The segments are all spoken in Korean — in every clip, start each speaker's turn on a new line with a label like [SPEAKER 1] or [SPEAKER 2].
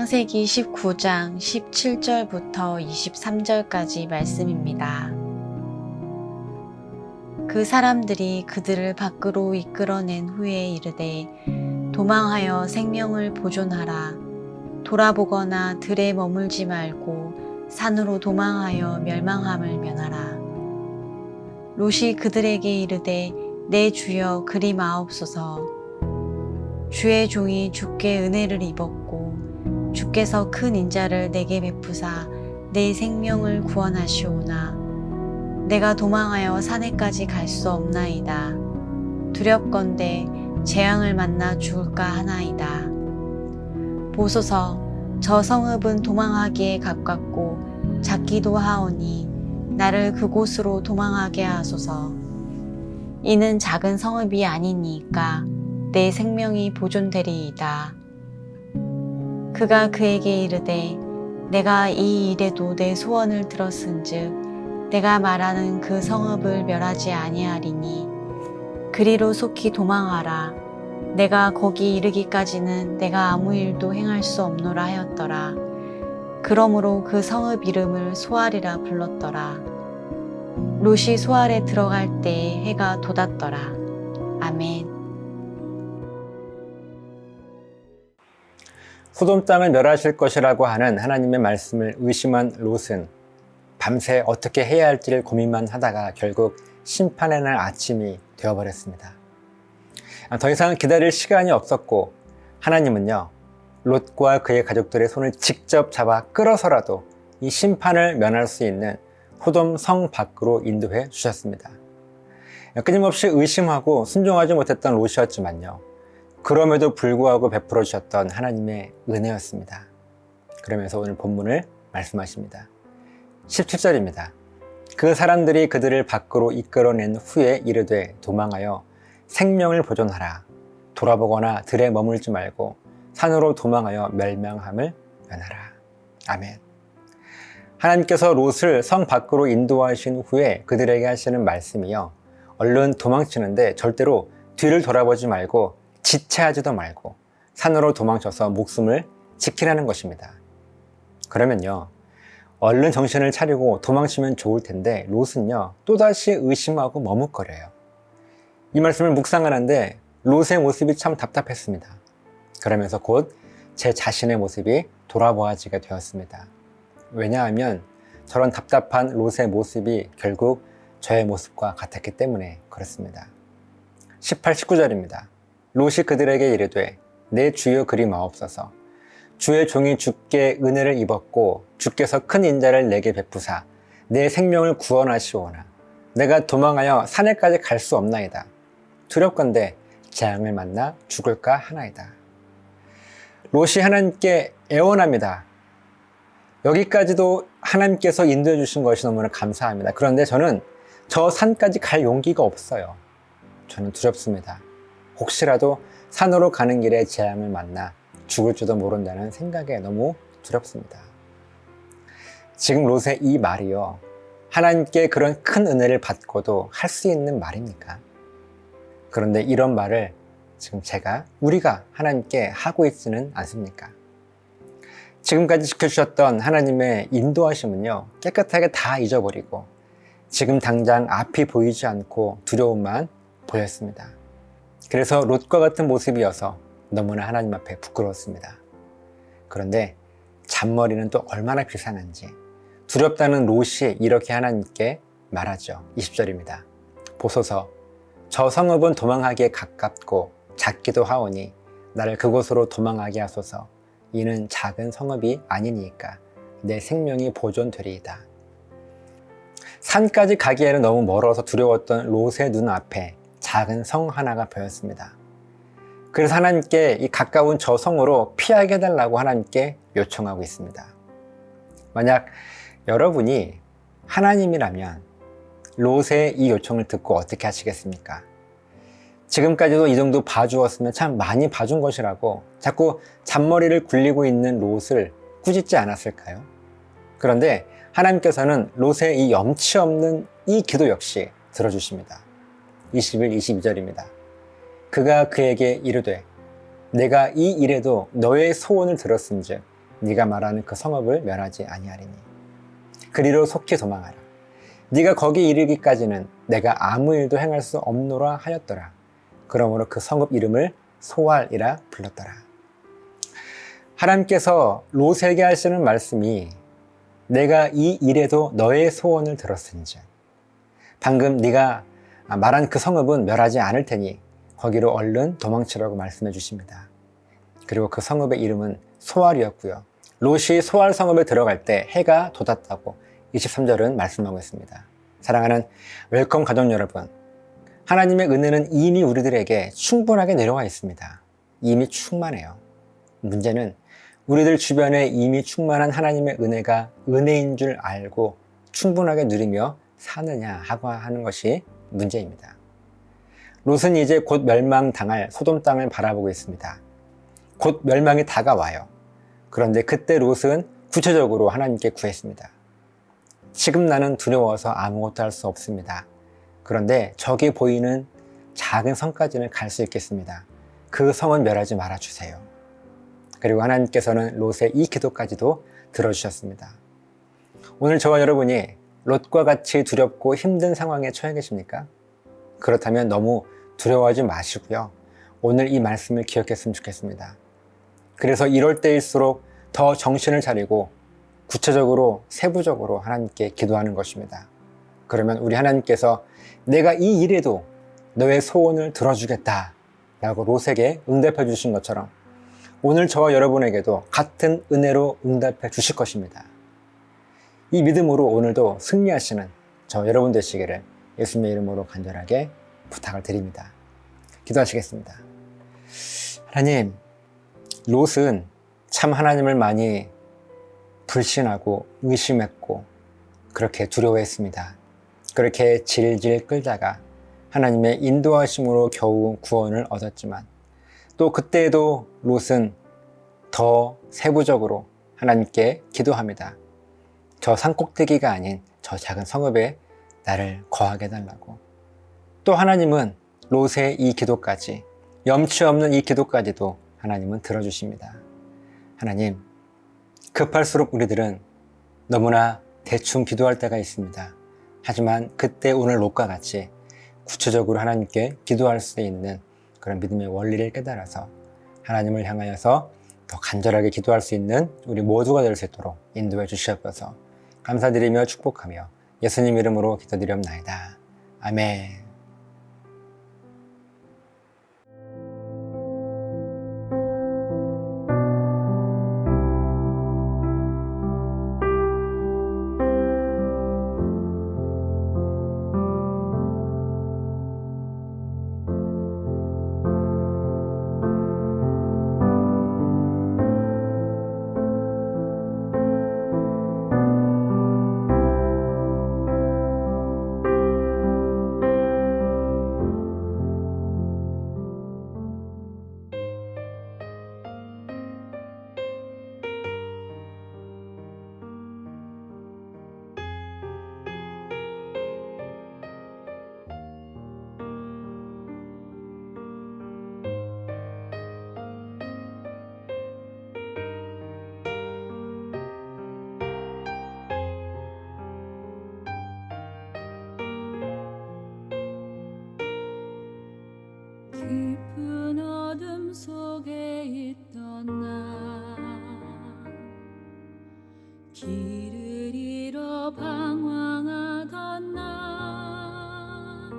[SPEAKER 1] 창세기 19장 17절부터 23절까지 말씀입니다. 그 사람들이 그들을 밖으로 이끌어낸 후에 이르되 도망하여 생명을 보존하라. 돌아보거나 들에 머물지 말고 산으로 도망하여 멸망함을 면하라. 롯이 그들에게 이르되 내 주여 그리 마옵소서. 주의 종이 주께 은혜를 입었고 주께서 큰 인자를 내게 베푸사 내 생명을 구원하시오나 내가 도망하여 산에까지 갈 수 없나이다. 두렵건대 재앙을 만나 죽을까 하나이다. 보소서, 저 성읍은 도망하기에 가깝고 작기도 하오니 나를 그곳으로 도망하게 하소서. 이는 작은 성읍이 아니니까 내 생명이 보존되리이다. 그가 그에게 이르되 내가 이 일에도 내 소원을 들었은즉 내가 말하는 그 성읍을 멸하지 아니하리니 그리로 속히 도망하라. 내가 거기 이르기까지는 내가 아무 일도 행할 수 없노라 하였더라. 그러므로 그 성읍 이름을 소알이라 불렀더라. 롯이 소알에 들어갈 때에 해가 돋았더라. 아멘.
[SPEAKER 2] 소돔 땅을 멸하실 것이라고 하는 하나님의 말씀을 의심한 롯은 밤새 어떻게 해야 할지를 고민만 하다가 결국 심판의 날 아침이 되어버렸습니다. 더 이상 기다릴 시간이 없었고 하나님은요, 롯과 그의 가족들의 손을 직접 잡아 끌어서라도 이 심판을 면할 수 있는 소돔 성 밖으로 인도해 주셨습니다. 끊임없이 의심하고 순종하지 못했던 롯이었지만요, 그럼에도 불구하고 베풀어 주셨던 하나님의 은혜였습니다. 그러면서 오늘 본문을 말씀하십니다. 17절입니다. 그 사람들이 그들을 밖으로 이끌어낸 후에 이르되 도망하여 생명을 보존하라. 돌아보거나 들에 머물지 말고 산으로 도망하여 멸망함을 면하라. 아멘. 하나님께서 롯을 성 밖으로 인도하신 후에 그들에게 하시는 말씀이요, 얼른 도망치는데 절대로 뒤를 돌아보지 말고 지체하지도 말고 산으로 도망쳐서 목숨을 지키라는 것입니다. 그러면요, 얼른 정신을 차리고 도망치면 좋을 텐데 롯은요, 또다시 의심하고 머뭇거려요. 이 말씀을 묵상하는데 롯의 모습이 참 답답했습니다. 그러면서 곧 제 자신의 모습이 돌아보아지게 되었습니다. 왜냐하면 저런 답답한 롯의 모습이 결국 저의 모습과 같았기 때문에 그렇습니다. 18, 19절입니다. 롯이 그들에게 이르되 내 주여 그리 마옵소서. 주의 종이 주께 은혜를 입었고 주께서 큰 인자를 내게 베푸사 내 생명을 구원하시오나 내가 도망하여 산에까지 갈 수 없나이다. 두렵건대 재앙을 만나 죽을까 하나이다. 롯이 하나님께 애원합니다. 여기까지도 하나님께서 인도해 주신 것이 너무나 감사합니다. 그런데 저는 저 산까지 갈 용기가 없어요. 저는 두렵습니다. 혹시라도 산으로 가는 길에 재앙을 만나 죽을지도 모른다는 생각에 너무 두렵습니다. 지금 롯의 이 말이요, 하나님께 그런 큰 은혜를 받고도 할 수 있는 말입니까? 그런데 이런 말을 지금 우리가 하나님께 하고 있지는 않습니까? 지금까지 지켜주셨던 하나님의 인도하심은요, 깨끗하게 다 잊어버리고 지금 당장 앞이 보이지 않고 두려움만 보였습니다. 그래서 롯과 같은 모습이어서 너무나 하나님 앞에 부끄러웠습니다. 그런데 잔머리는 또 얼마나 비상한지 두렵다는 롯이 이렇게 하나님께 말하죠. 20절입니다. 보소서, 저 성읍은 도망하기에 가깝고 작기도 하오니 나를 그곳으로 도망하게 하소서. 이는 작은 성읍이 아니니까 내 생명이 보존되리이다. 산까지 가기에는 너무 멀어서 두려웠던 롯의 눈앞에 작은 성 하나가 보였습니다. 그래서 하나님께 이 가까운 저 성으로 피하게 해달라고 하나님께 요청하고 있습니다. 만약 여러분이 하나님이라면 롯의 이 요청을 듣고 어떻게 하시겠습니까? 지금까지도 이 정도 봐주었으면 참 많이 봐준 것이라고 자꾸 잔머리를 굴리고 있는 롯을 꾸짖지 않았을까요? 그런데 하나님께서는 롯의 이 염치 없는 이 기도 역시 들어주십니다. 21, 22절입니다. 그가 그에게 이르되 내가 이 일에도 너의 소원을 들었은즉 네가 말하는 그 성읍을 멸하지 아니하리니 그리로 속히 도망하라. 네가 거기 이르기까지는 내가 아무 일도 행할 수 없노라 하였더라. 그러므로 그 성읍 이름을 소알이라 불렀더라. 하나님께서 롯에게 하시는 말씀이 내가 이 일에도 너의 소원을 들었은즉 방금 네가 말한 그 성읍은 멸하지 않을 테니 거기로 얼른 도망치라고 말씀해 주십니다. 그리고 그 성읍의 이름은 소알이었고요. 롯이 소알 성읍에 들어갈 때 해가 돋았다고 23절은 말씀하고 있습니다. 사랑하는 웰컴 가족 여러분, 하나님의 은혜는 이미 우리들에게 충분하게 내려와 있습니다. 이미 충만해요. 문제는 우리들 주변에 이미 충만한 하나님의 은혜가 은혜인 줄 알고 충분하게 누리며 사느냐 하고 하는 것이 문제입니다. 롯은 이제 곧 멸망당할 소돔 땅을 바라보고 있습니다. 곧 멸망이 다가와요. 그런데 그때 롯은 구체적으로 하나님께 구했습니다. 지금 나는 두려워서 아무것도 할 수 없습니다. 그런데 저기 보이는 작은 성까지는 갈 수 있겠습니다. 그 성은 멸하지 말아주세요. 그리고 하나님께서는 롯의 이 기도까지도 들어주셨습니다. 오늘 저와 여러분이 롯과 같이 두렵고 힘든 상황에 처해 계십니까? 그렇다면 너무 두려워하지 마시고요. 오늘 이 말씀을 기억했으면 좋겠습니다. 그래서 이럴 때일수록 더 정신을 차리고 구체적으로 세부적으로 하나님께 기도하는 것입니다. 그러면 우리 하나님께서 내가 이 일에도 너의 소원을 들어주겠다 라고 롯에게 응답해 주신 것처럼 오늘 저와 여러분에게도 같은 은혜로 응답해 주실 것입니다. 이 믿음으로 오늘도 승리하시는 저 여러분 되시기를 예수님의 이름으로 간절하게 부탁을 드립니다. 기도하시겠습니다. 하나님, 롯은 참 하나님을 많이 불신하고 의심했고 그렇게 두려워했습니다. 그렇게 질질 끌다가 하나님의 인도하심으로 겨우 구원을 얻었지만 또 그때에도 롯은 더 세부적으로 하나님께 기도합니다. 저 산꼭대기가 아닌 저 작은 성읍에 나를 거하게 해달라고. 또 하나님은 롯의 이 기도까지, 염치 없는 이 기도까지도 하나님은 들어주십니다. 하나님, 급할수록 우리들은 너무나 대충 기도할 때가 있습니다. 하지만 그때 오늘 롯과 같이 구체적으로 하나님께 기도할 수 있는 그런 믿음의 원리를 깨달아서 하나님을 향하여서 더 간절하게 기도할 수 있는 우리 모두가 될 수 있도록 인도해 주시옵소서. 감사드리며 축복하며 예수님 이름으로 기도드리옵나이다. 아멘.
[SPEAKER 3] 깊은 어둠 속에 있던 나 길을 잃어 방황하던 나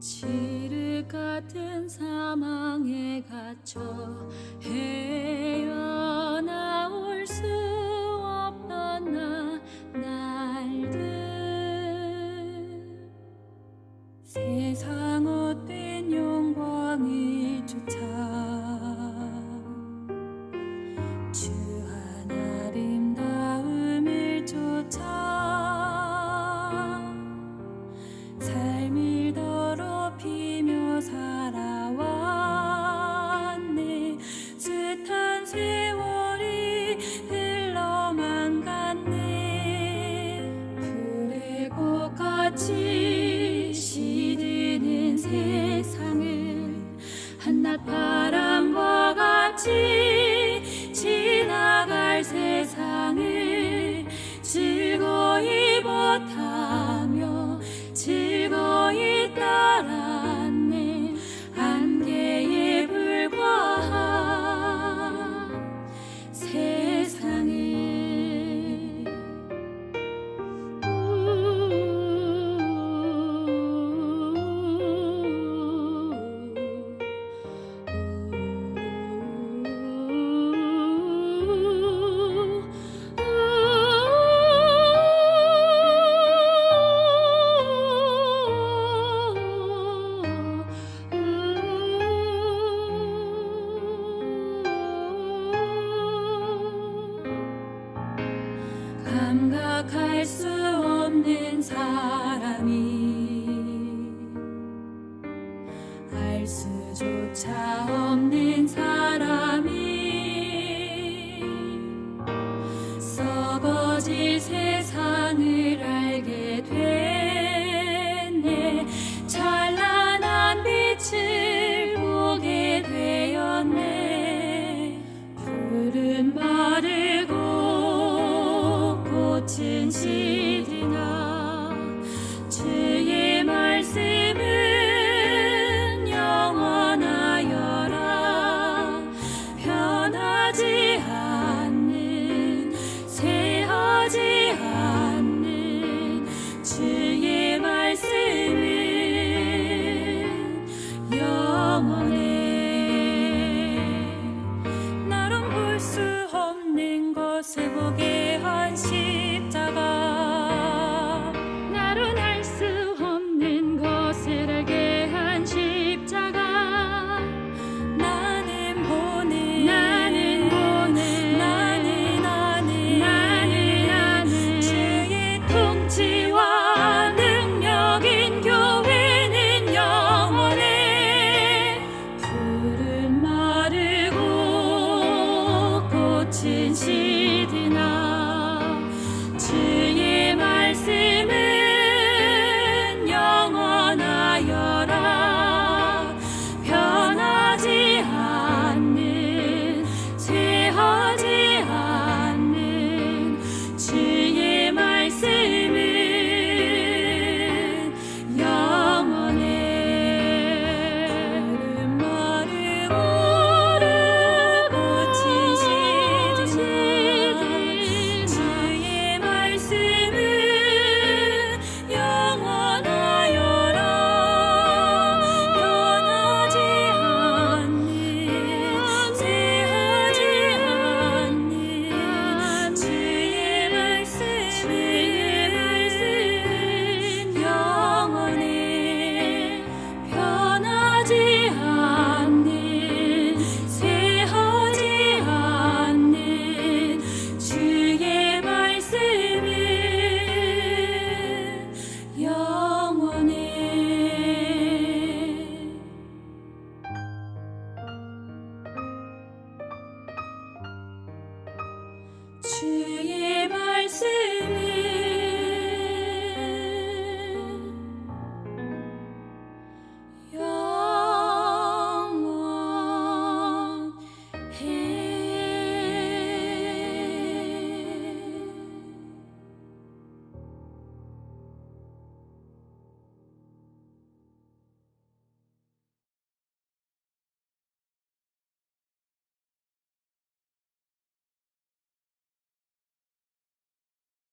[SPEAKER 3] 칠흑 같은 사망에 갇혀 헤어나올 수 없던 날들 세상 헛된 영광을 쫓아 주 하나 아름다움을 쫓아 삶을 더럽히며 살아왔네. 숱한 타며 즐거이 따랐네 안개에 불과한 세상을 감각할 수 없는 사람이 알 수조차 없는 사람이 썩어질 세상을 알게 됐네 찬란한 빛을 보게 되었네 푸른 마르고 꽃은 시